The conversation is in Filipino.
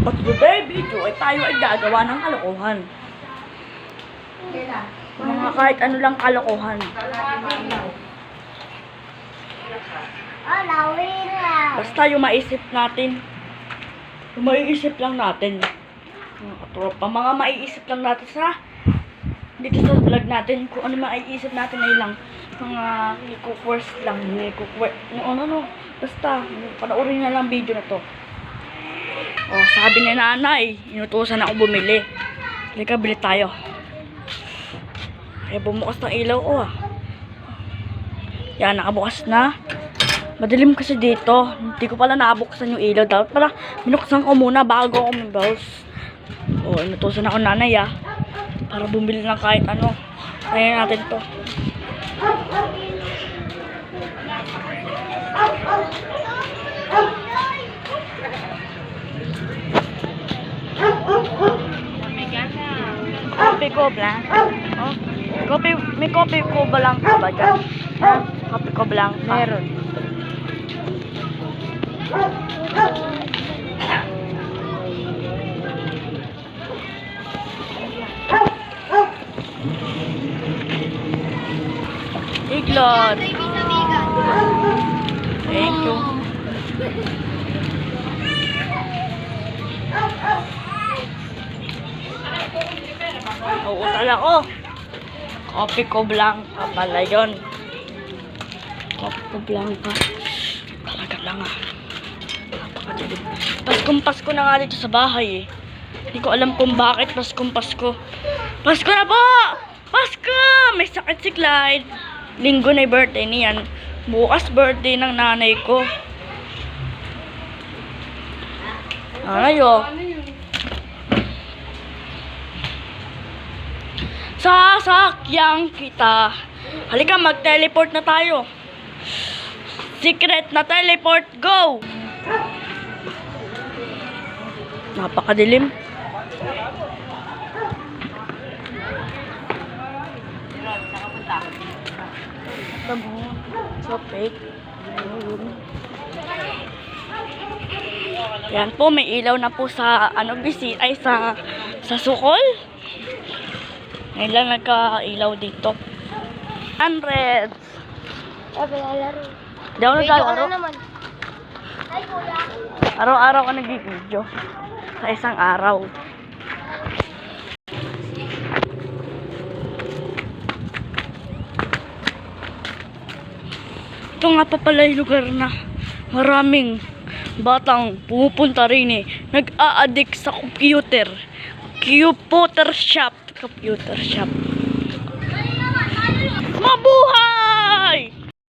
At today video ay tayo ay gagawa ng kalokohan. Mga kahit ano lang kalokohan. Basta yung maisip natin. Yung maiisip lang natin. Mga katropa, mga maiisip lang natin sa dito sa vlog natin. Kung ano maiisip natin ay lang. Mga i-cookwords lang. Basta, panoorin na lang video na to. Oh, sabi ni nanay, inutusan ako bumili. Halika, bili tayo. Ay, bumukas ng ilaw ko ah. Yan, nakabukas na. Madilim kasi dito. Hindi ko pala nabuksan yung ilaw. Dapat pala, binuksan ko muna bago ako mag-browse. Oh, inutusan ako nanay ah. Para bumili ng kahit ano. Kaya natin to. Kopi ko blank. Oh, may kopi ko blank ba dyan? Kopi ko blank. Meron. Iglot. Thank you. Uutal ako. Kopi ko blanca pala yun. Kopi ko blanca. Talaga lang ah. Napakadilim. Paskong-pasko na nga dito sa bahay eh. Hindi ko alam kung bakit paskong-pasko. Pasko na po! Pasko! May sakit si Clyde. Linggo na birthday niyan. Bukas birthday ng nanay ko. Nanay oh. Sasakyan kita. Halika, mag-teleport na tayo. Secret na teleport, go! Napakadilim. So fake. Yan po, may ilaw na po sa sa sukol. Ngayon lang nagka-ilaw dito. 100. Di ako naglalaro. Araw-araw ka nag-video. Sa isang araw. Ito nga pa pala yung lugar na maraming batang pumupunta rin eh. Nag-a-addict sa computer. Computer shop.